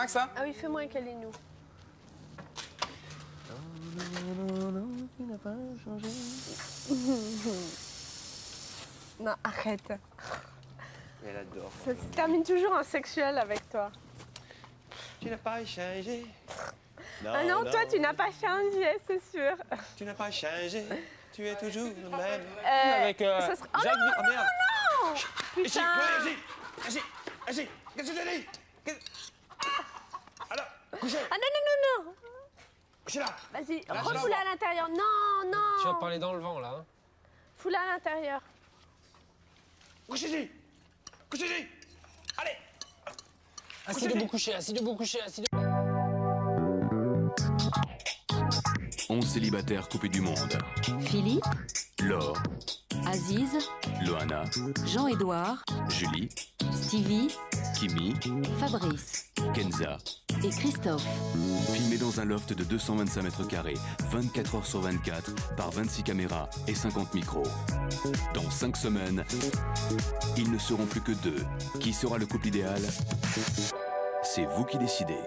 Max, là? Ah oui, fais-moi un câlinou. Non, il n'a pas changé. Non, arrête. Elle adore. Ça se termine toujours en sexuel avec toi. Tu n'as pas changé. Non, Ah non, toi, tu n'as pas changé, c'est sûr. Tu n'as pas changé. Tu es toujours le même. Avec ça serait... Oh Jacques non, Oh merde. non. Putain. Agis. Qu'est-ce que je t'ai dit? Alors, couchez. Ah non, non, non, non. Couchez là. Vas-y, Là, refoule-la à l'intérieur. Non, non. Tu vas parler dans le vent, là. Hein. Foule-la à l'intérieur. Couchez-y. Couchez-y. Allez. Assis debout couché, assis debout couché, assis debout. 11 célibataires coupés du monde. Philippe, Laure, Aziz, Loana, Jean-Édouard, Julie, Stevie, Kimi, Fabrice Kenza. et Christophe. Filmés dans un loft de 225 mètres carrés, 24 heures sur 24, par 26 caméras et 50 micros. Dans 5 semaines, ils ne seront plus que 2. Qui sera le couple idéal? C'est vous qui décidez.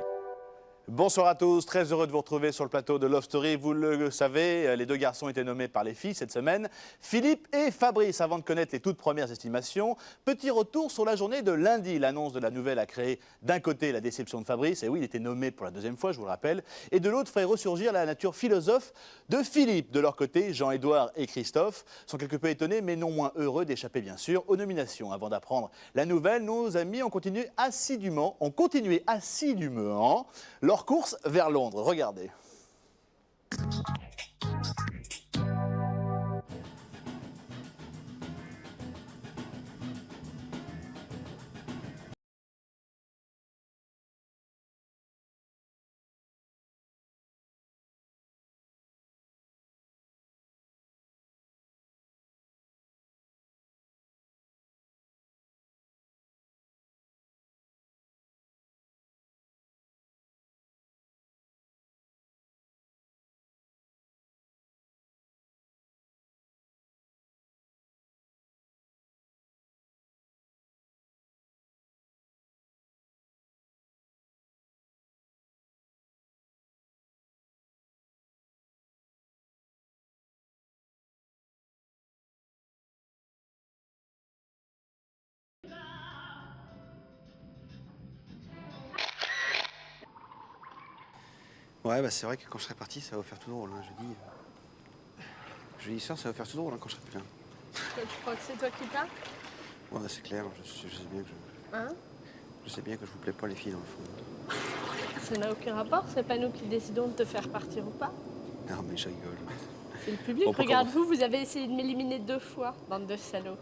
Bonsoir à tous, très heureux de vous retrouver sur le plateau de Love Story. Vous le savez, les deux garçons étaient nommés par les filles cette semaine, Philippe et Fabrice. Avant de connaître les toutes premières estimations, petit retour sur la journée de lundi. L'annonce de la nouvelle a créé d'un côté la déception de Fabrice, et oui, il était nommé pour la deuxième fois, je vous le rappelle, et de l'autre ferait ressurgir la nature philosophe de Philippe. De leur côté, Jean-Édouard et Christophe sont quelque peu étonnés, mais non moins heureux d'échapper bien sûr aux nominations. Avant d'apprendre la nouvelle, nos amis ont continué assidûment leur course vers Londres. Regardez. Ouais, bah c'est vrai que quand je serai parti, ça va vous faire tout drôle. Hein. Jeudi soir, ça va faire tout drôle hein, quand je serai plus là. Tu crois que c'est toi qui pars? Ouais, c'est clair, je sais bien que Hein? je sais bien que je vous plais pas les filles dans le fond. Ça n'a aucun rapport, c'est pas nous qui décidons de te faire partir ou pas. Non, mais je rigole. C'est le public, Bon, regarde-vous, vous avez essayé de m'éliminer 2 fois, bande de salauds.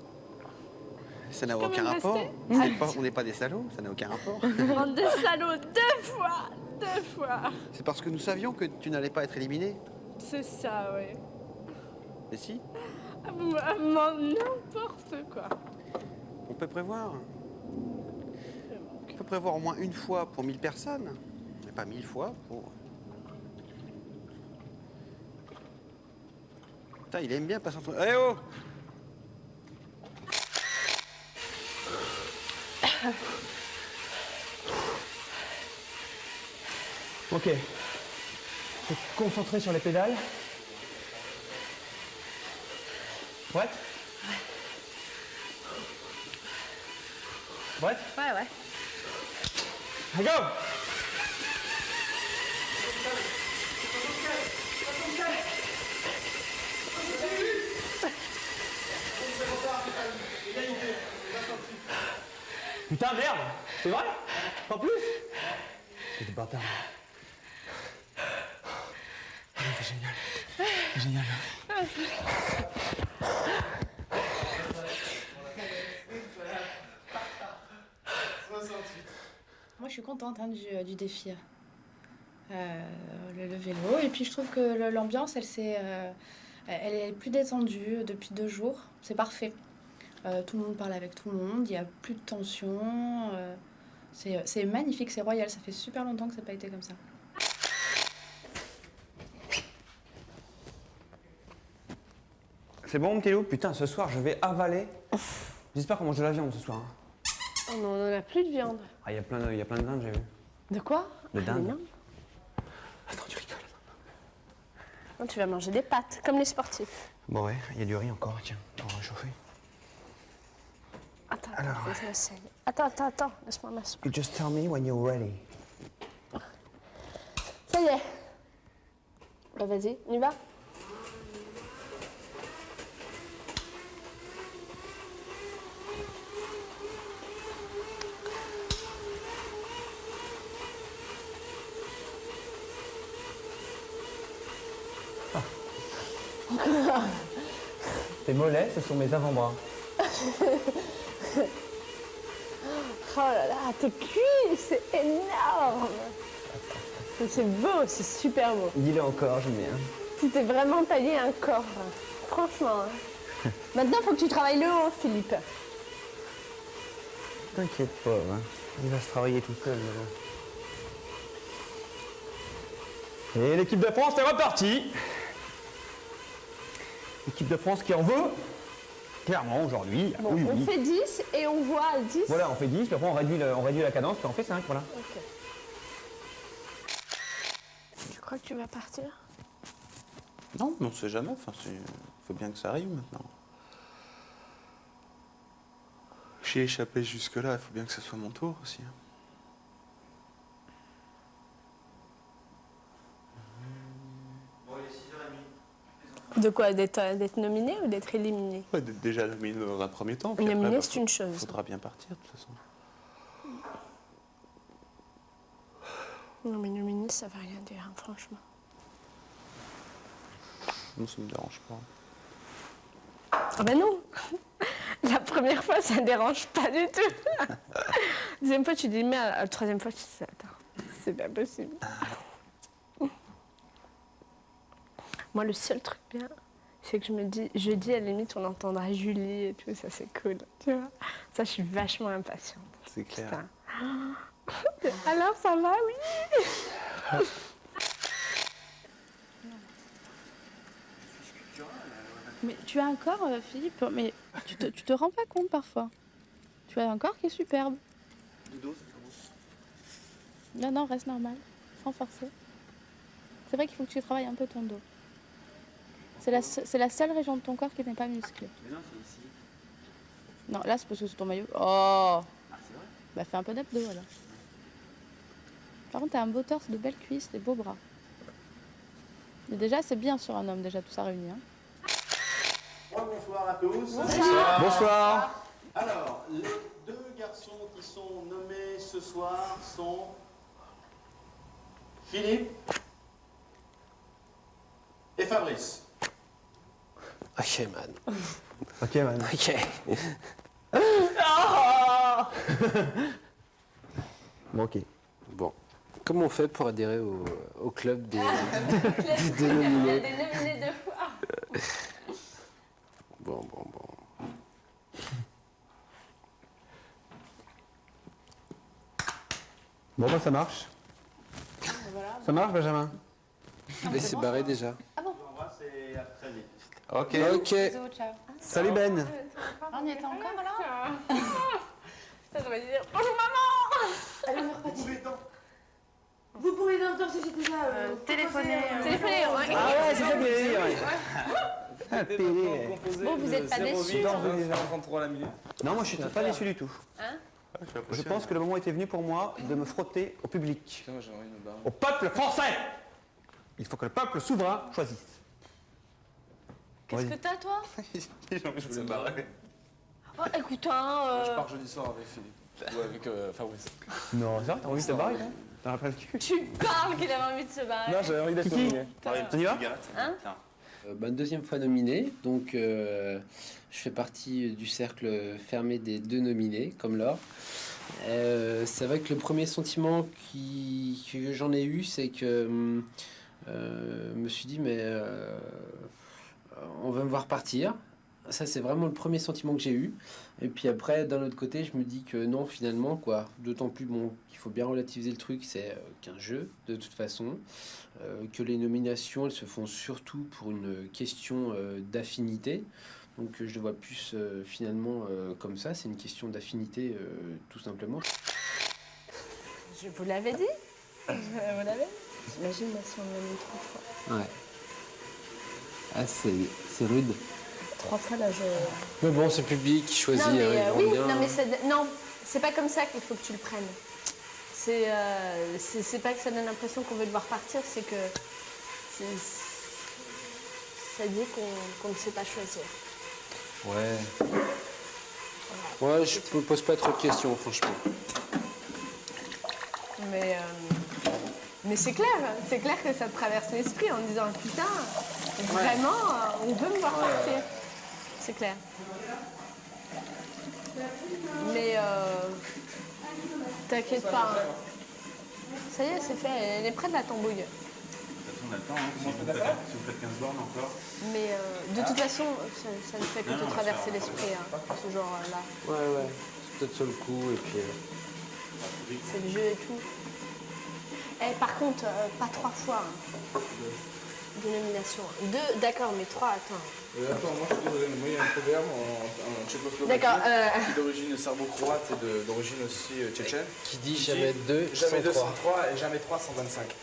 Ça n'a quand aucun même rapport. resté. On n'est pas des salauds, ça n'a aucun rapport. Bande de salauds, 2 fois! 2 fois! C'est parce que nous savions que tu n'allais pas être éliminé. C'est ça, ouais. Mais si, N'importe quoi. on peut prévoir. On peut prévoir au moins une fois pour 1000 personnes. Mais pas 1000 fois pour... Putain, il aime bien passer entre... Eh oh! Ok. Faut te concentrer sur les pédales. Prête? Prête? Ouais. Allez, go! Putain, merde! C'est vrai? Pas plus? C'est des bâtards. C'est génial. C'est génial. Moi, je suis contente hein, du défi. Le vélo. Et puis, je trouve que l'ambiance, elle est plus détendue depuis 2 jours. C'est parfait. Tout le monde parle avec tout le monde. Il n'y a plus de tension. C'est magnifique, c'est royal. Ça fait super longtemps que ça n'a pas été comme ça. C'est bon, mon petit loup? Putain, ce soir, je vais avaler. J'espère qu'on mange de la viande ce soir. Hein. Oh non, on en a plus de viande. Ah, il y a plein de dindes, j'ai vu. De quoi? De dinde. Mais non. Attends, tu rigoles. Non, tu vas manger des pâtes, comme les sportifs. Bon ouais, il y a du riz encore, tiens, on va réchauffer. Attends, Alors. faut que je m'asseye. Attends, laisse-moi m'asseoir. You just tell me when you're ready. Ça y est. Bah vas-y, on y va. Tes mollets, ce sont mes avant-bras. Oh là là, tes cuisses, c'est énorme. C'est beau, c'est super beau. Dis-le encore, j'aime bien. Tu t'es vraiment taillé un corps, hein. Franchement. Hein. Maintenant, faut que tu travailles le haut, Philippe. T'inquiète pas, hein. Il va se travailler tout seul. Et l'équipe de France est repartie. L'équipe de France qui en veut, clairement, aujourd'hui. Bon, oui, on oui. fait 10 et on voit à 10. Voilà, on fait 10, puis après on réduit la cadence, puis on fait 5, voilà. Ok. Tu crois que tu vas partir? Non, mais on sait jamais, enfin, faut bien que ça arrive maintenant. J'ai échappé jusque-là, il faut bien que ce soit mon tour aussi. Hein. De quoi? D'être nominé ou d'être éliminé? Ouais, déjà nominé dans un premier temps. puis Nominé, après, c'est une chose. Faudra bien partir de toute façon. Non mais nominé, ça veut rien dire, hein, franchement. Non, ça me dérange pas. Ah ben non. La première fois, ça ne dérange pas du tout. Deuxième fois, tu dis mais la troisième fois, tu dis attends, c'est pas possible. Moi, le seul truc bien, c'est que je me dis, jeudi, à la limite, on entendra Julie et tout, ça c'est cool, tu vois. Ça, je suis vachement impatiente. C'est clair. Putain. Alors, ça va, oui. Mais tu as un corps, Philippe, mais tu te rends pas compte parfois. Tu as un corps qui est superbe. Du dos, c'est comment? Non, reste normal, sans forcer. C'est vrai qu'il faut que tu travailles un peu ton dos. C'est la seule région de ton corps qui n'est pas musclée. Mais non, c'est ici. Non, là, c'est parce que c'est ton maillot. Oh Ah, c'est vrai? Bah, fais un peu d'abdos, alors. Par contre, t'as un beau torse, de belles cuisses, des beaux bras. Mais déjà, c'est bien sur un homme, déjà, tout ça réuni. Hein. Bonsoir à tous. Bonsoir. Alors, les deux garçons qui sont nommés ce soir sont Philippe et Fabrice. Ok, man. Ok, man. Ok. Bon, ok. Bon. Comment on fait pour adhérer au club des dénominés? Des nominés deux fois. Bon. Bon, bah ça marche. Ça marche, Benjamin? Mais c'est barré déjà. On va, c'est à très vite. Ok. Ok. Bisous, ciao. Salut Ben. On y était encore, alors Ça devrait dire bonjour maman. Vous pouvez danser chez déjà. Téléphoner, ouais. Ah ouais, c'est ça que j'allais dire. Ah, télé. Bon, vous êtes pas déçus. Non, moi je suis pas déçu du tout. Je suis Je impressionné. pense que le moment était venu pour moi de me frotter au public, au peuple français. Il faut que le peuple souverain choisisse. Qu'est-ce que t'as, toi? Je voulais me barrer. Oh, écoute, hein. Je pars jeudi soir avec Philippe. Ou avec Fabrice. Non, ça, t'as envie de te barrer, là? T'en as pas le cul? Tu parles qu'il avait envie de se barrer. Non, j'avais envie d'être nominé. On y va? Deuxième fois nominé, donc je fais partie du cercle fermé des deux nominés, comme Laure. C'est vrai que le premier sentiment que j'en ai eu, c'est que je me suis dit, mais on va me voir partir. Ça, c'est vraiment le premier sentiment que j'ai eu. Et puis après, d'un autre côté, je me dis que non, finalement, quoi. D'autant plus, bon, qu'il faut bien relativiser le truc, c'est qu'un jeu, de toute façon. Que les nominations, elles se font surtout pour une question d'affinité. Donc je le vois plus finalement comme ça, c'est une question d'affinité tout simplement. Je vous l'avais dit. Vous l'avez dit. J'imagine moi, si on l'a mis 3 fois. Ouais. Ah, c'est rude. 3 fois, là, je... Mais bon, c'est le public qui choisit. Non, mais, il oui, rend bien. non, mais non, c'est pas comme ça qu'il faut que tu le prennes. C'est pas que ça donne l'impression qu'on veut devoir partir, c'est que ça dit qu'on ne sait pas choisir. Ouais. Ouais, je me pose pas trop de questions, franchement. Mais c'est clair que ça te traverse l'esprit en disant putain, vraiment, on veut me voir partir. C'est clair. Mais t'inquiète pas. Hein. Ça y est, c'est fait, elle est près de la tambouille. De toute façon, on a le temps, hein. Si vous faites 15 bornes encore. Mais de toute façon, ça ne fait que te traverser l'esprit, hein, ce genre-là. Ouais. C'est peut-être sur le coup, et puis... C'est le jeu et tout. Eh, par contre, pas 3 fois. Hein. Dénomination. 2, d'accord, mais 3, attends. Attends, moi je suis désolé, moi il y a un proverbe en tchécoslovaquie. D'accord. Qui est d'origine serbo-croate et d'origine aussi tchétchène. Qui dit jamais 2 jamais 2 sans sans 3 et jamais 3 sans 25.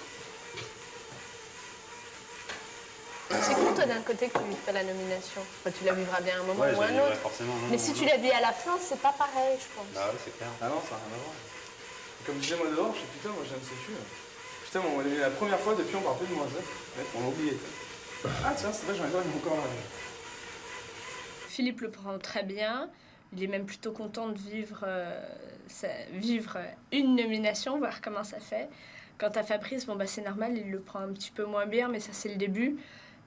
C'est cool, toi, d'un côté, que tu vives pas la nomination. Enfin, tu la vivras bien un moment ou un autre. Forcément. Mais si tu la vis à la fin, c'est pas pareil, je pense. Bah ouais, c'est clair. Ah non, ça n'a rien à voir. Comme je disais moi dehors, je suis putain, moi j'aime ce cul. Putain, on m'a donné la première fois, depuis on parle plus de moi. On l'a oublié. Ah tiens, c'est vrai, j'en ai encore là. Philippe le prend très bien. Il est même plutôt content de vivre une nomination, voir comment ça fait. Quant à Fabrice, bon, bah, c'est normal, il le prend un petit peu moins bien, mais ça c'est le début,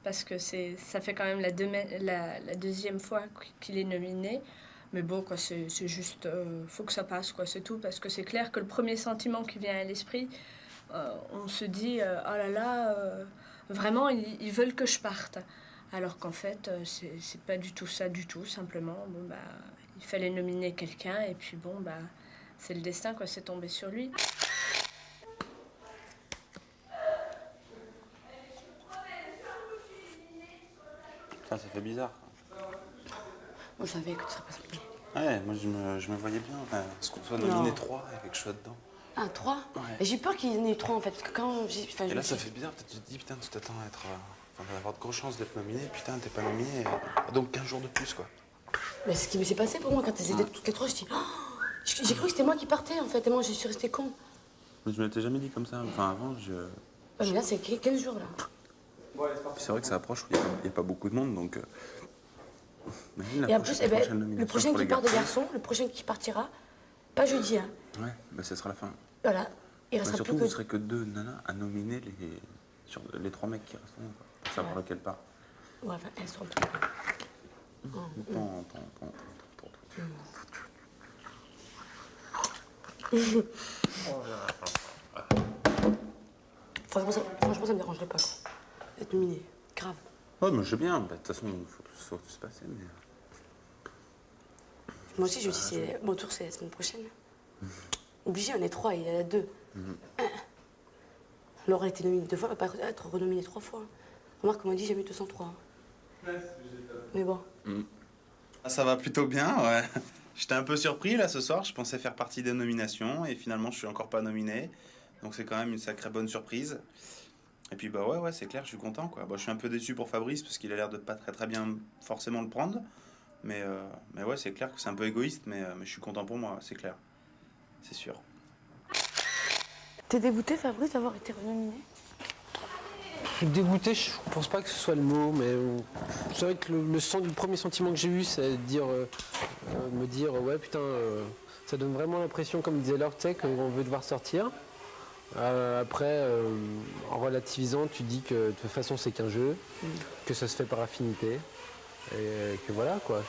parce que ça fait quand même la 2e fois qu'il est nominé. Mais bon, quoi, c'est juste, faut que ça passe, quoi, c'est tout, parce que c'est clair que le premier sentiment qui vient à l'esprit, on se dit, oh là là, vraiment, ils veulent que je parte. Alors qu'en fait, c'est pas du tout ça, du tout, simplement. Bon, bah, il fallait nominer quelqu'un, et puis bon, bah, c'est le destin, quoi, c'est tombé sur lui. Ça fait bizarre. Moi, je savais que tu serais pas sorti. Ouais, moi je me voyais bien. Parce qu'on soit nominé 3 et quelque chose dedans. Ah, 3 Ouais. Et j'ai peur qu'il y en ait eu 3 en fait. Parce que quand j'ai. Et là, ça fait bizarre. Tu te dis, putain, tu t'attends à être. D'avoir de grosses chances d'être nominé. Putain, t'es pas nominé. Donc 15 jours de plus, quoi. Mais ce qui m'est passé pour moi quand elles étaient toutes les 3, je dis. Oh, j'ai cru que c'était moi qui partais en fait. Et moi, je suis restée con. Mais je me l'étais jamais dit comme ça. Enfin, avant, Ouais, mais là, c'est 15 jours là. C'est vrai que ça approche où il n'y a pas beaucoup de monde, donc. Et en plus, le prochain qui part des garçons, le prochain qui partira, pas jeudi, hein. Ouais, bah ce sera la fin. Voilà. Il restera surtout, plus vous que. serez que 2 nanas à nominer sur les 3 mecs qui resteront, quoi, pour savoir lequel part. Ouais, enfin, elles seront plus. Franchement, ça me dérangerait pas, quoi. Être nominé. Grave. Ouais, mais je veux bien. Bah, de toute façon, il faut tout se passer, mais. Moi aussi, je me dis, mon tour, c'est la semaine prochaine. Obligé, on est 3, il y en a 2. Laura a été nominée 2 fois, elle va pas être renominée 3 fois. Remarque, on m'a dit, j'ai mis 203. Mais bon. Ça va plutôt bien, ouais. J'étais un peu surpris là ce soir, je pensais faire partie des nominations et finalement je suis encore pas nominé. Donc c'est quand même une sacrée bonne surprise. Et puis bah ouais, c'est clair, je suis content quoi. Bah, je suis un peu déçu pour Fabrice parce qu'il a l'air de pas très bien forcément le prendre. Mais ouais, c'est clair que c'est un peu égoïste, mais je suis content pour moi, c'est clair. C'est sûr. T'es dégoûté, Fabrice, d'avoir été renominé? Dégoûté, je pense pas que ce soit le mot, mais c'est vrai que le premier sentiment que j'ai eu, c'est de me dire ouais putain, ça donne vraiment l'impression, comme disait Laure, tu sais, qu'on veut devoir sortir. Après, en relativisant, tu dis que de toute façon c'est qu'un jeu, que ça se fait par affinité, et que voilà quoi.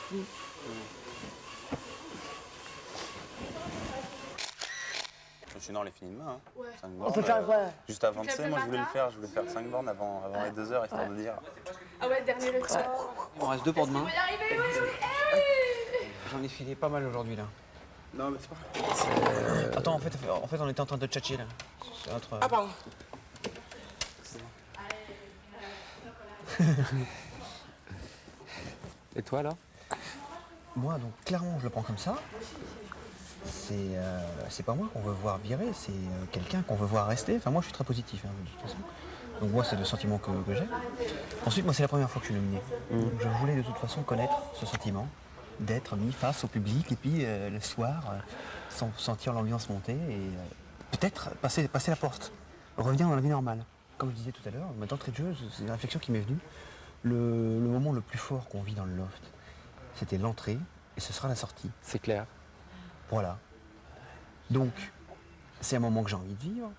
Sinon, on les finit demain. Hein. Ouais. 5 bornes, On peut faire quoi? juste avant, tu sais, moi je voulais faire 5 bornes avant les 2 heures, histoire de dire. Ah ouais, dernier record. On reste 2 pour demain. On va y arriver, oui. J'en ai filé pas mal aujourd'hui là. Non, mais c'est pas. Attends, en fait, on était en train de tchatcher là. C'est notre. Ah, pardon. Et toi là? Moi, donc clairement, je le prends comme ça. c'est pas moi qu'on veut voir virer, c'est quelqu'un qu'on veut voir rester. Enfin, moi, je suis très positif, hein, de toute façon. Donc moi, c'est le sentiment que j'ai. Ensuite, moi, c'est la première fois que je suis nominé. Donc, je voulais de toute façon connaître ce sentiment d'être mis face au public et puis le soir, sentir l'ambiance monter et peut-être passer la porte, revenir dans la vie normale. Comme je disais tout à l'heure, d'entrée de jeu, c'est une réflexion qui m'est venue. Le moment le plus fort qu'on vit dans le loft, c'était l'entrée et ce sera la sortie. C'est clair. Voilà. Donc, c'est un moment que j'ai envie de vivre.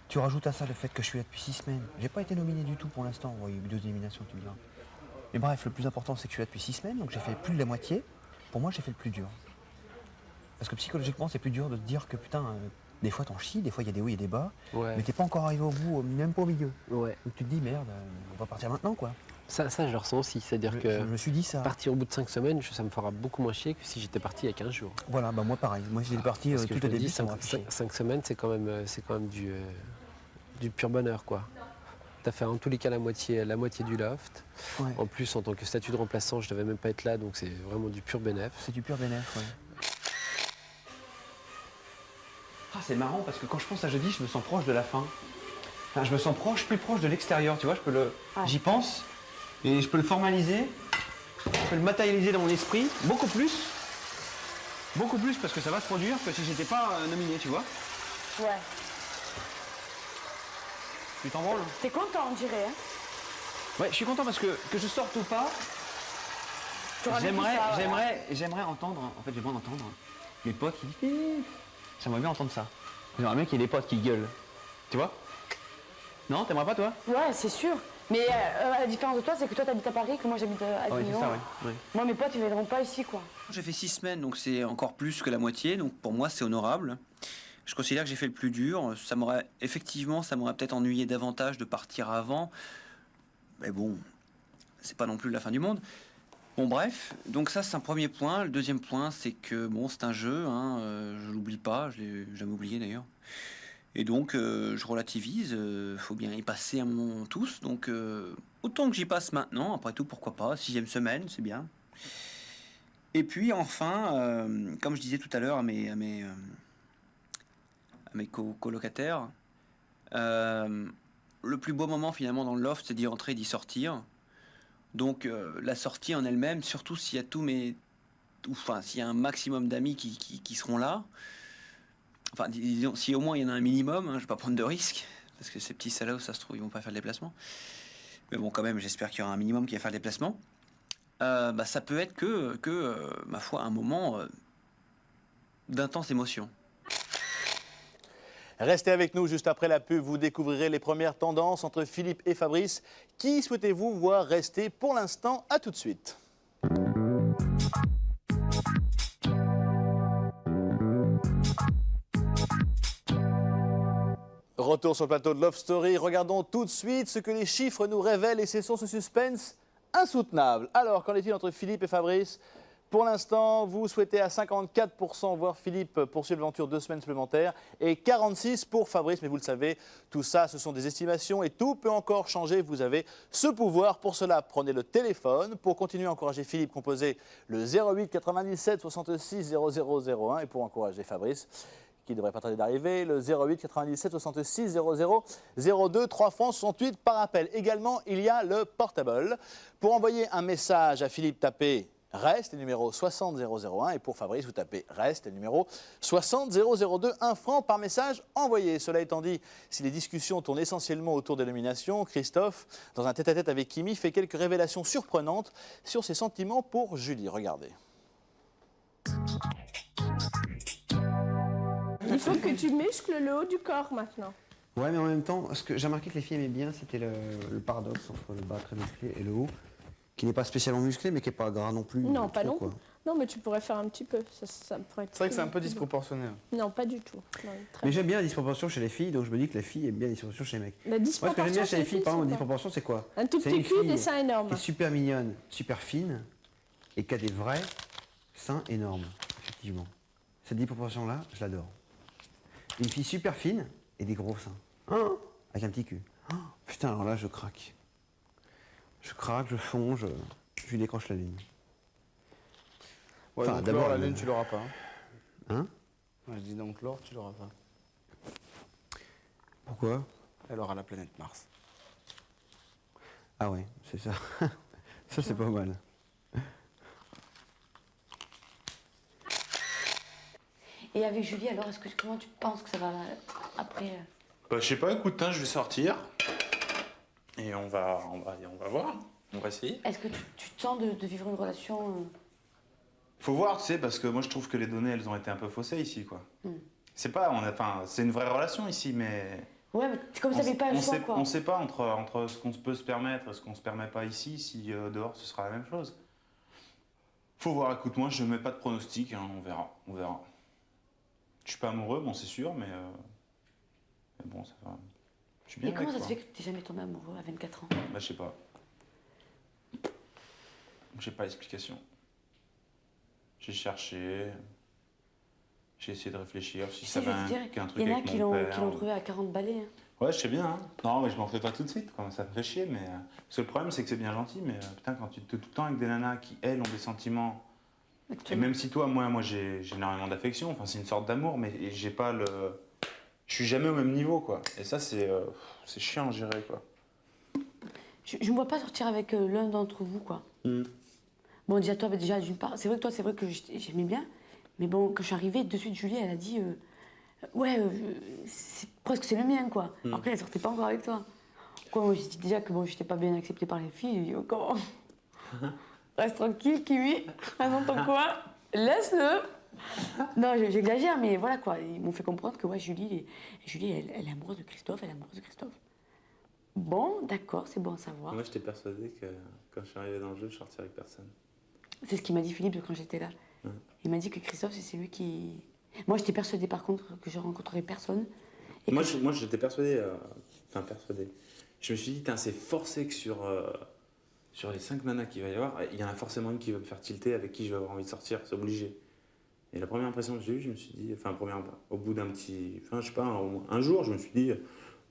Tu rajoutes à ça le fait que je suis là depuis 6 semaines. J'ai pas été nominé du tout pour l'instant. Il y a eu 2 éliminations, tu me diras. Mais bref, le plus important, c'est que je suis là depuis 6 semaines, donc j'ai fait plus de la moitié. Pour moi, j'ai fait le plus dur. Parce que psychologiquement, c'est plus dur de te dire que putain, des fois t'en chies, des fois il y a des hauts et des bas, mais t'es pas encore arrivé au bout, même pas au milieu. Ouais. Donc tu te dis merde, on va partir maintenant quoi. Ça je le ressens aussi, c'est-à-dire que je me suis dit ça. Partir au bout de 5 semaines, ça me fera beaucoup moins chier que si j'étais parti il y a 15 jours. Voilà, bah moi pareil. Moi j'étais parti tout au début. 5 semaines, c'est quand même du pur bonheur quoi. T'as fait en tous les cas la moitié du loft. Ouais. En plus, en tant que statut de remplaçant, je devais même pas être là, donc c'est vraiment du pur bénéf. C'est du pur bénéf, ouais. Ah, c'est marrant parce que quand je pense à jeudi, je me sens proche de la fin. Enfin, je me sens plus proche de l'extérieur, tu vois. J'y pense et je peux le formaliser, je peux le matérialiser dans mon esprit beaucoup plus parce que ça va se produire que si j'étais pas nominé, tu vois. Ouais. Tu t'en branles? T'es content, on dirait, hein? Ouais, je suis content parce que je sorte ou pas, j'aimerais entendre, mes potes qui disent. J'aimerais bien entendre ça. J'aimerais bien qu'il y ait des potes qui gueulent. Tu vois? Non, t'aimerais pas toi? Ouais, c'est sûr. Mais la différence de toi, c'est que toi t'habites à Paris, que moi j'habite à Avignon. Oui, c'est ça, oui. Moi, mes potes, ils viendront pas ici, quoi. J'ai fait 6 semaines, donc c'est encore plus que la moitié. Donc pour moi, c'est honorable. Je considère que j'ai fait le plus dur. Ça m'aurait peut-être ennuyé davantage de partir avant. Mais bon, c'est pas non plus la fin du monde. Bon bref, donc ça c'est un premier point. Le deuxième point, c'est que bon, c'est un jeu, hein, je l'oublie pas, je l'ai jamais oublié d'ailleurs. Et donc je relativise, faut bien y passer un moment tous. Donc autant que j'y passe maintenant, après tout pourquoi pas, 6e semaine, c'est bien. Et puis enfin, comme je disais tout à l'heure à mes colocataires, le plus beau moment finalement dans le loft, c'est d'y entrer et d'y sortir. Donc la sortie en elle-même, surtout s'il y a s'il y a un maximum d'amis qui seront là, enfin disons, si au moins il y en a un minimum, hein, je ne vais pas prendre de risques, parce que ces petits salauds, ça se trouve, ils vont pas faire le déplacement. Mais bon, quand même, j'espère qu'il y aura un minimum qui va faire le déplacement. Ça peut être que ma foi, un moment d'intense émotion. Restez avec nous juste après la pub, vous découvrirez les premières tendances entre Philippe et Fabrice. Qui souhaitez-vous voir rester pour l'instant? À tout de suite. Retour sur le plateau de Love Story. Regardons tout de suite ce que les chiffres nous révèlent et cessons ce suspense insoutenable. Alors, qu'en est-il entre Philippe et Fabrice? Pour l'instant, vous souhaitez à 54% voir Philippe poursuivre l'aventure 2 semaines supplémentaires et 46% pour Fabrice. Mais vous le savez, tout ça, ce sont des estimations et tout peut encore changer. Vous avez ce pouvoir. Pour cela, prenez le téléphone. Pour continuer à encourager Philippe, composez le 08 97 66 0001. Et pour encourager Fabrice, qui ne devrait pas tarder d'arriver, le 08 97 66 00 02, 3 francs 68 par appel. Également, il y a le portable. Pour envoyer un message à Philippe, tapez REST, le numéro 60001, et pour Fabrice, vous tapez REST, le numéro 60002, 1 franc par message envoyé. Cela étant dit, si les discussions tournent essentiellement autour des nominations, Christophe, dans un tête-à-tête avec Kimi, fait quelques révélations surprenantes sur ses sentiments pour Julie. Regardez. Il faut que tu muscles le haut du corps maintenant. Ouais, mais en même temps, ce que j'ai remarqué que les filles aimaient bien, c'était le paradoxe entre le bas très musclé et le haut, qui n'est pas spécialement musclé, mais qui n'est pas gras non plus. Non, pas non. Quoi. Non, mais tu pourrais faire un petit peu. Ça pourrait être. C'est vrai que c'est un peu disproportionné. Non, pas du tout. Non, mais j'aime bien la disproportion chez les filles, donc je me dis que les filles aiment bien la disproportion chez les mecs. La disproportion moi, ce que j'aime bien chez les filles, par exemple, la disproportion, c'est quoi? Un tout petit cul, des seins énormes. Qui est super mignonne, super fine, et qui a des vrais seins énormes, effectivement. Cette disproportion-là, je l'adore. Une fille super fine et des gros seins. Avec un petit cul. Putain, alors là, je craque. Je craque, je fonds, je lui décroche la lune. Ouais, enfin, d'abord la lune, tu l'auras pas. Hein? Moi, je dis donc Laure, tu l'auras pas. Pourquoi? Elle aura la planète Mars. Ah ouais, c'est ça. Ça, c'est pas mal. Et avec Julie, alors, comment tu penses que ça va après Bah, je sais pas, écoute, hein, je vais sortir. Et on va voir. On va essayer. Est-ce que tu te sens de vivre une relation Faut voir, tu sais, parce que moi je trouve que les données elles ont été un peu faussées ici, quoi. Hmm. C'est pas, c'est une vraie relation ici, mais. Ouais, mais c'est comme ça, fait pas le choix, quoi. On sait pas entre ce qu'on peut se permettre et ce qu'on se permet pas ici, si dehors ce sera la même chose. Faut voir, écoute, moi je mets pas de pronostic, hein, on verra. Je suis pas amoureux, bon c'est sûr, mais bon, ça va. Je suis bien Et comment avec, ça se quoi. fait que t'es jamais tombé amoureux à 24 ans? Bah, je sais pas. J'ai pas l'explication. J'ai cherché. J'ai essayé de réflechir si ça avait qu'un truc il y en a avec qui mon l'ont père. trouvé à 40 balais. Hein. Ouais, je sais bien. Hein. Non, mais je m'en fais pas tout de suite. Quoi. Ça me fait chier, mais. Parce que le problème, c'est que c'est bien gentil, mais putain, quand tu te tout le temps avec des nanas qui, elles, ont des sentiments. Et même si toi, moi j'ai énormément d'affection, enfin, c'est une sorte d'amour, mais j'ai pas le. Je suis jamais au même niveau, quoi. Et ça, c'est chiant à gérer, quoi. Je me vois pas sortir avec l'un d'entre vous, quoi. Bon, déjà, toi, déjà, d'une part, c'est vrai que toi, c'est vrai que j'aimais bien, mais bon, quand je suis arrivée, de suite, Julie, elle a dit ouais, presque c'est le mien, quoi. Alors qu'elle sortait pas encore avec toi. Quoi, moi, j'ai dit déjà que bon, j'étais pas bien acceptée par les filles, j'ai dit, oh, comment reste tranquille, Kiwi, reste dans ton coin, laisse-le. Non, j'exagère, mais voilà, quoi. Ils m'ont fait comprendre que, ouais, Julie, elle est amoureuse de Christophe, Bon, d'accord, c'est bon à savoir. Moi, j'étais persuadé que quand je suis arrivé dans le jeu, je sortirais avec personne. C'est ce qu'il m'a dit Philippe quand j'étais là. Ouais. Il m'a dit que Christophe, c'est lui qui... Moi, j'étais persuadée par contre que je rencontrerais personne. Et moi, j'étais persuadé... persuadé. Je me suis dit, c'est forcé que sur les 5 nanas qu'il va y avoir, il y en a forcément une qui va me faire tilter, avec qui je vais avoir envie de sortir, c'est obligé. Et la première impression que j'ai eue, je me suis dit... au bout d'un petit... je sais pas, un jour, je me suis dit...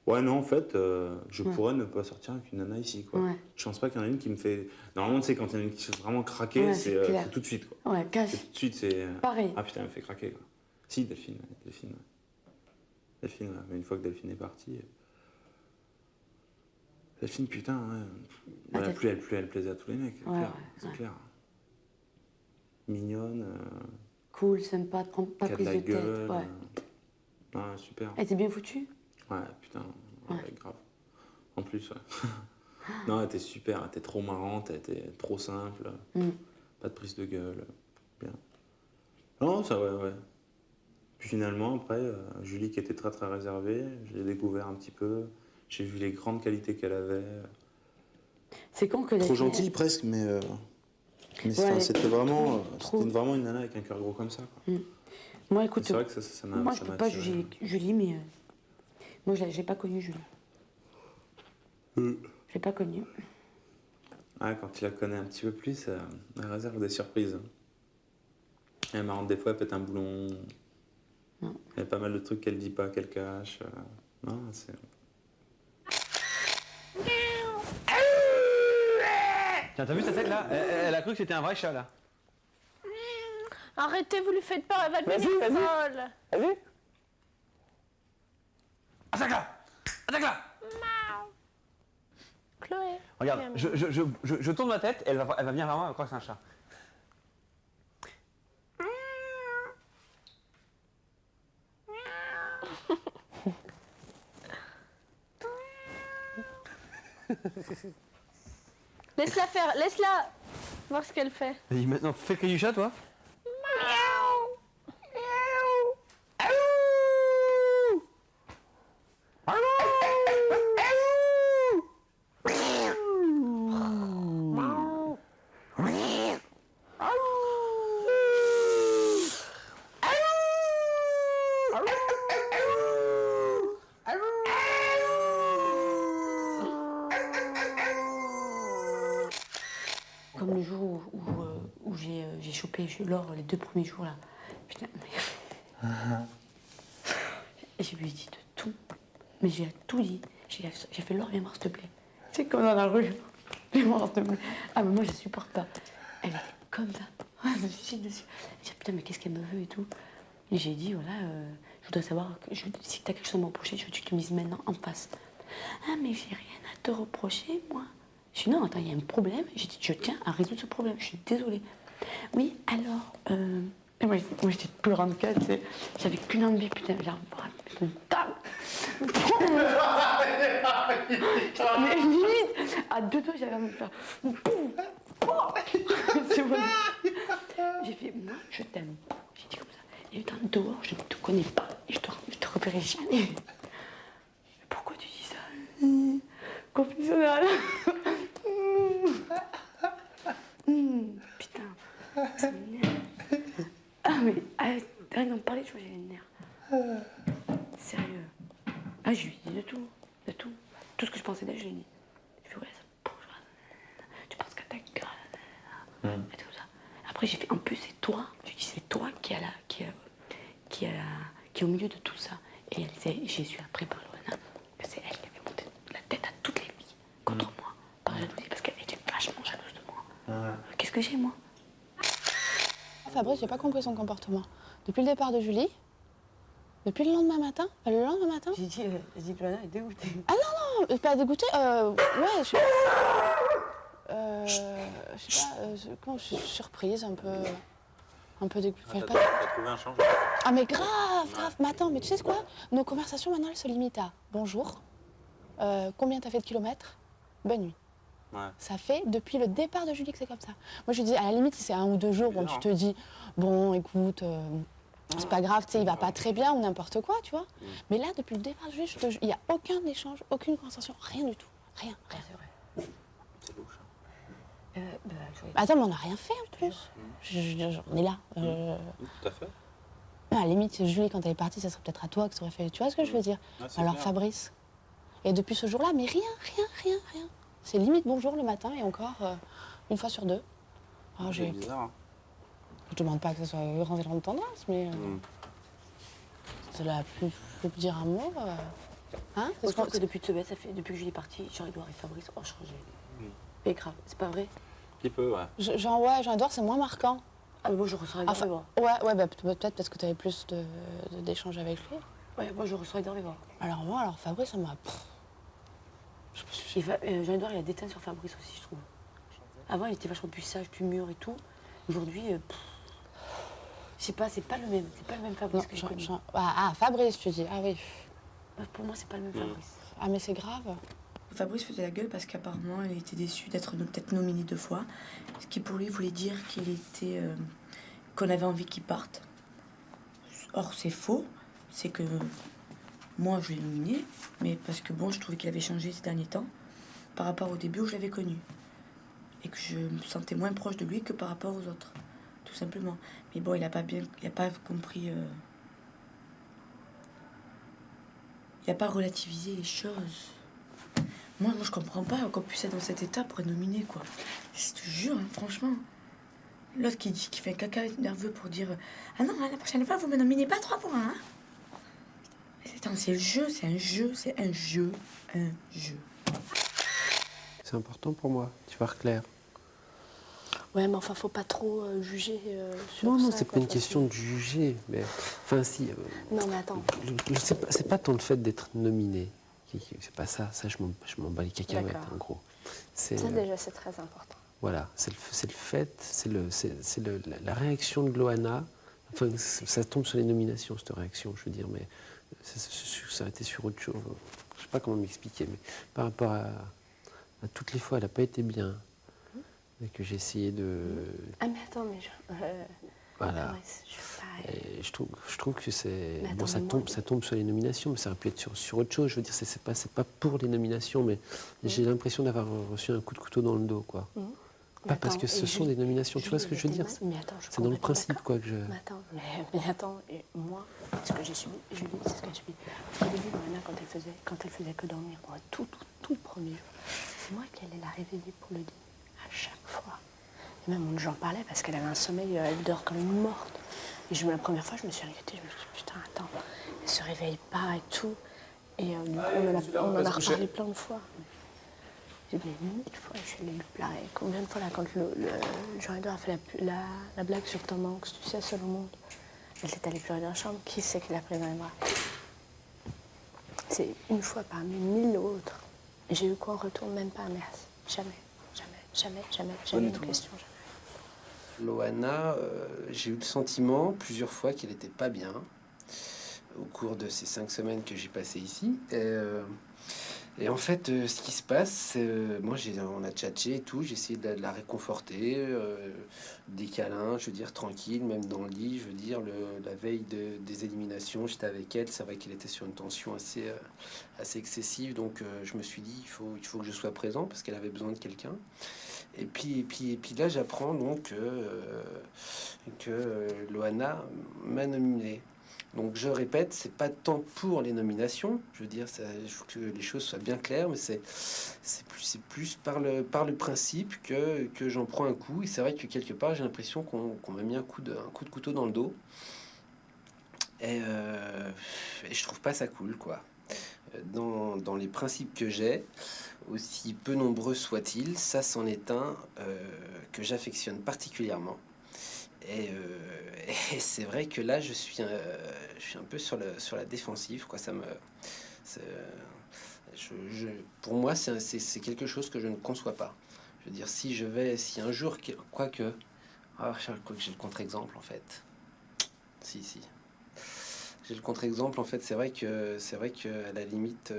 Ouais, non, en fait, je pourrais ne pas sortir avec une nana ici, quoi. Ouais. Je pense pas qu'il y en a une qui me fait... Normalement, tu sais, quand il y en a une qui se fait vraiment craquer, ouais, c'est tout de suite, quoi. Ouais, cash. Tout de suite, c'est... Pareil. Ah, putain, elle me fait craquer, quoi. Si, Delphine, ouais. Mais une fois que Delphine est partie... Delphine, putain, ouais. Plus elle plaisait à tous les mecs, c'est clair. Mignonne... Cool, sympa, pas prise de tête, ouais. Ouais, super. Elle était bien foutue? Ouais, putain, ouais, grave. En plus, ouais. Non, elle était super, elle était trop marrante, elle était trop simple. Pas de prise de gueule. Bien. Non, ça, ouais. Puis finalement, après, Julie qui était très très réservée, je l'ai découvert un petit peu. J'ai vu les grandes qualités qu'elle avait. C'est con que... Trop gentille presque, mais ouais, c'était vraiment, vraiment une nana avec un cœur gros comme ça, quoi. Moi, écoute, c'est vrai que ça m'a... Moi, je peux pas juger Julie, mais... Moi, j'ai pas connu Julie. Je l'ai pas connue. Ah, quand tu la connais un petit peu plus, elle réserve des surprises. Elle est marrante, des fois, elle pète un boulon. Non. Il y a pas mal de trucs qu'elle dit pas, qu'elle cache. Non, c'est... Tiens, t'as vu sa tête, là? Elle a cru que c'était un vrai chat, là. Arrêtez, vous lui faites peur, elle va devenir folle. Vas-y. Attaque-la. Chloé. Regarde, je tourne ma tête, elle va venir vers moi, elle va croire que c'est un chat. Laisse-la faire, laisse-la voir ce qu'elle fait. Et maintenant, fais le cri du chat, toi. Comme le jour où j'ai chopé Laure les 2 premiers jours là. Putain, mais... Et je lui ai dit de tout. Mais j'ai tout dit. J'ai fait Laure, viens voir s'il te plaît. C'est comme dans la rue. Viens voir s'il te plaît. Ah mais moi je supporte pas. Elle était comme ça. Je me suis dessus. J'ai dit putain mais qu'est-ce qu'elle me veut et tout. Et j'ai dit, voilà, je voudrais savoir, si tu as quelque chose à me reprocher, je veux que tu le dises maintenant en face. Ah, mais j'ai rien à te reprocher, moi. J'ai dit, non, attends, il y a un problème. J'ai dit, je tiens à résoudre ce problème, je suis désolée. Oui, alors, et moi j'étais plus grande qu'elle, tu sais. J'avais qu'une envie, putain, genre, une table. Mais limite, à deux doigts, j'avais envie de faire. C'est bon. J'ai fait, moi, je t'aime. J'ai dit comme ça. Et dans dehors, je ne te connais pas. Et je te reverrai jamais. Pourquoi tu dis ça? Confessionnal. Putain, ça m'énerve. Ah, mais rien d'en parler, tu vois, j'ai les nerfs. Sérieux. Ah, je lui ai dit de tout. De tout. Tout ce que je pensais d'elle, je lui ai dit. Je lui ai dit, ouais, ça me bouge. Tu penses qu'à ta gueule. Et tout ça. Après, j'ai fait, en plus, c'est toi. Je lui ai dit, c'est toi qui est au milieu de tout ça. Et j'ai su après par Loana que c'est elle qui avait monté la tête à toutes les filles contre moi, par jalousie, parce qu'elle était vachement jalouse de moi. Qu'est-ce que j'ai, moi? Fabrice, j'ai pas compris son comportement. Depuis le départ de Julie, depuis le lendemain matin, J'ai dit que Loana est dégoûtée. Ah non, non, pas dégoûtée, ouais, je sais pas, comment je suis surprise, un peu dégoûtée. T'as trouvé un changement? Ah mais grave, mais attends, mais tu sais quoi? Nos conversations maintenant, elles se limitent à bonjour, combien t'as fait de kilomètres, bonne nuit. Ouais. Ça fait depuis le départ de Julie que c'est comme ça. Moi je lui dis, à la limite, si c'est 1 ou 2 jours, bon, tu te dis, bon, écoute, c'est pas grave, tu sais, il va pas très bien ou n'importe quoi, tu vois. Mais là, depuis le départ de Julie, il n'y a aucun échange, aucune conversation, rien du tout. Rien. C'est vrai. C'est louche. Attends, mais on n'a rien fait en plus. On est là. Tout à fait. À la limite, Julie, quand elle est partie, ça serait peut-être à toi que ça aurait fait. Tu vois ce que je veux dire? Alors, clair. Fabrice. Et depuis ce jour-là, mais rien. C'est limite bonjour le matin et encore une fois sur 2. Alors, C'est bizarre. Hein. je demande pas que ce soit rentré dans tendance, mais c'est la plus dire un mot. Hein? Je pense que depuis cette semaine, depuis que Julie est partie, Jean-Edouard et Fabrice ont changé. Mais grave, c'est pas vrai? Un petit peu, ouais. Jean-Edouard, c'est moins marquant. Ah, mais moi je reçois énormément. Ouais, bah, peut-être parce que tu avais plus d'échanges avec lui. Ouais, moi je reçois énormément. Alors Fabrice, ça m'a. Jean-Edouard, il a déteint sur Fabrice aussi, je trouve. Avant, il était vachement plus sage, plus mûr et tout. Aujourd'hui, je sais pas, c'est pas le même Fabrice que j'ai connu. Fabrice, tu dis. Ah oui. Pour moi, c'est pas le même Fabrice. Ah, mais c'est grave. Fabrice faisait la gueule parce qu'apparemment, elle était déçue d'être peut-être nominée 2 fois. Ce qui pour lui voulait dire qu'on avait envie qu'il parte. Or, c'est faux. C'est que moi, je l'ai nominé, mais parce que bon, je trouvais qu'il avait changé ces derniers temps par rapport au début où je l'avais connu. Et que je me sentais moins proche de lui que par rapport aux autres. Tout simplement. Mais bon, il n'a pas compris. Il n'a pas relativisé les choses. Moi, je comprends pas qu'on puisse être dans cet état pour être nominé, quoi. Je te jure, hein, franchement. L'autre qui fait un caca nerveux pour dire « Ah non, la prochaine fois, vous me nominez pas 3 fois, hein !» Attends, c'est le jeu, c'est un jeu. C'est important pour moi, tu vois, Claire. Ouais, mais enfin, faut pas trop juger sur ça. Non, c'est pas une question de juger, mais... Enfin, si... Non, mais attends. C'est pas tant le fait d'être nominé. C'est pas ça, je m'en bats les cacahuètes, en gros. Ça, déjà, c'est très important. Voilà, c'est le fait, c'est la réaction de Loana. Enfin, ça tombe sur les nominations, cette réaction, je veux dire, mais ça a été sur autre chose. Je sais pas comment m'expliquer, mais par rapport à toutes les fois, elle n'a pas été bien. Et que j'ai essayé de... Ah, mais attends, mais Voilà. Et je trouve que c'est... Bon, ça tombe sur les nominations, mais ça aurait pu être sur autre chose. Je veux dire, c'est pas pour les nominations, mais j'ai l'impression d'avoir reçu un coup de couteau dans le dos, quoi. Pas parce que ce sont des nominations, tu vois ce que je veux dire? C'est dans le principe, quoi, que je... Mais attends, et moi, ce que j'ai subi, Julie, c'est ce qu'elle subit. Au début, Loana, quand elle faisait que dormir, moi, tout le premier jour, c'est moi qui allais la réveiller pour le dîner, à chaque fois. Et même, j'en parlais parce qu'elle avait un sommeil, elle dort comme une morte. Et la première fois, je me suis inquiétée, je me suis dit, putain, attends, elle se réveille pas et tout. Et on en a reparlé plein de fois. J'ai dit, mais 1000 fois, je suis allée lui pleurer. Combien de fois, là, quand Jean-Edouard a fait la blague sur Tom Hanks, tu sais, seul au monde. Il est allé pleurer dans la chambre. Qui c'est qui l'a pris dans les bras? C'est une fois parmi 1000 autres. J'ai eu quoi en retour? Même pas un merci. Jamais une question. Jamais. Loana, j'ai eu le sentiment plusieurs fois qu'elle n'était pas bien au cours de ces 5 semaines que j'ai passées ici. Et en fait, ce qui se passe, moi, on a tchatché et tout, j'ai essayé de la réconforter, des câlins, je veux dire, tranquille, même dans le lit, je veux dire, la veille des éliminations, j'étais avec elle, c'est vrai qu'elle était sur une tension assez excessive, donc je me suis dit, il faut que je sois présent, parce qu'elle avait besoin de quelqu'un. Et puis là, j'apprends donc que Loana m'a nominé. Donc je répète, c'est pas tant pour les nominations, je veux dire, il faut que les choses soient bien claires, mais c'est plus par le principe que j'en prends un coup. Et c'est vrai que quelque part, j'ai l'impression qu'on m'a mis un coup de couteau dans le dos. Et je trouve pas ça cool, quoi. Dans les principes que j'ai, aussi peu nombreux soient-ils, ça c'en est un que j'affectionne particulièrement. Et c'est vrai que là, je suis un peu sur la défensive, quoi. Pour moi, c'est quelque chose que je ne conçois pas. Je veux dire, si un jour, quoique j'ai le contre-exemple, en fait. Si. J'ai le contre-exemple, en fait. C'est vrai que à la limite,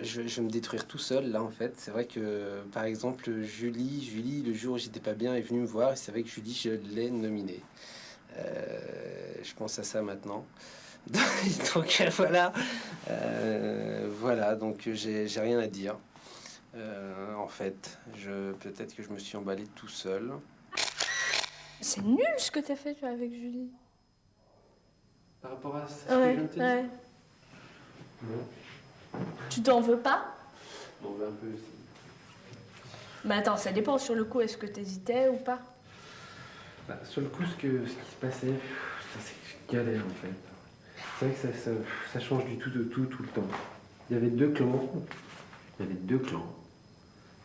je vais me détruire tout seul, là, en fait. C'est vrai que, par exemple, Julie, le jour où j'étais pas bien, est venue me voir, et c'est vrai que Julie, je l'ai nominée. Je pense à ça maintenant. Donc, voilà, donc j'ai rien à dire. En fait, peut-être que je me suis emballé tout seul. C'est nul ce que t'as fait, tu vois, avec Julie. Par rapport à ce que je viens de te dire. Non. Tu t'en veux pas? On veut un peu aussi. Mais attends, ça dépend. Sur le coup, est-ce que t'hésitais ou pas? Sur le coup, ce qui se passait, c'est galère en fait. C'est vrai que ça change du tout de tout le temps. Il y avait deux clans.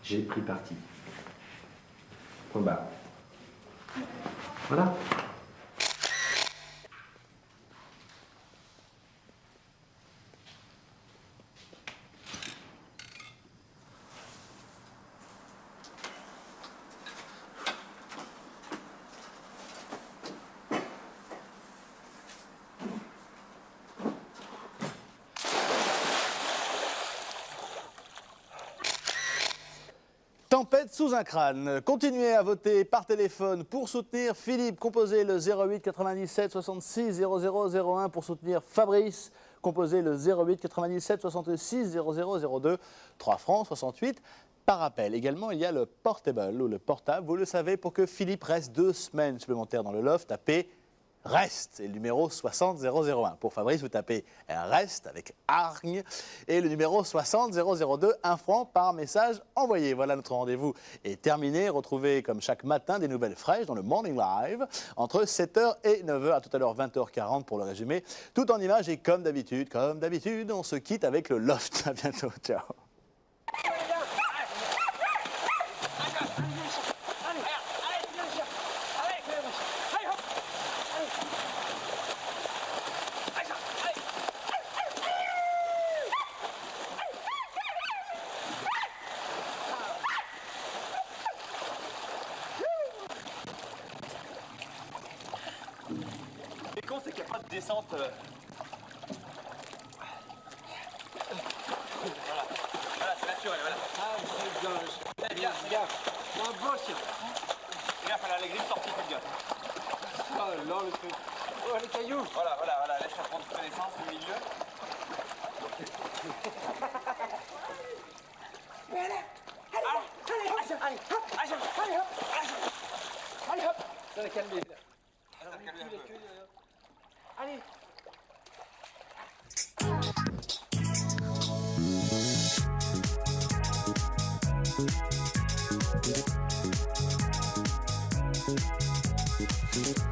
J'ai pris parti. Point barre. Voilà. Tempête sous un crâne. Continuez à voter par téléphone pour soutenir Philippe. Composez le 08 97 66 00 01 pour soutenir Fabrice. Composez le 08 97 66 00 02. 3 francs 68 par appel. Également, il y a le portable ou le portable. Vous le savez, pour que Philippe reste 2 semaines supplémentaires dans le loft, tapez REST et le numéro 60001. Pour Fabrice, vous tapez REST avec hargne et le numéro 60002, 1 franc par message envoyé. Voilà, notre rendez-vous est terminé. Retrouvez comme chaque matin des nouvelles fraîches dans le Morning Live entre 7h et 9h. À tout à l'heure 20h40 pour le résumé. Tout en images et comme d'habitude, on se quitte avec le loft. À bientôt. Ciao. C'est qu'il n'y a pas de descente. Voilà, c'est naturel, voilà. Ah, c'est bien. Fais gaffe. Un beau chien. Fais gaffe, elle a les griffes sorties, fais gaffe. Oh là, le truc. Oh, les cailloux. Voilà, laisse-la prendre toute l'essence au milieu. Allez, hop. Ça va calmer. Allez. Thank you.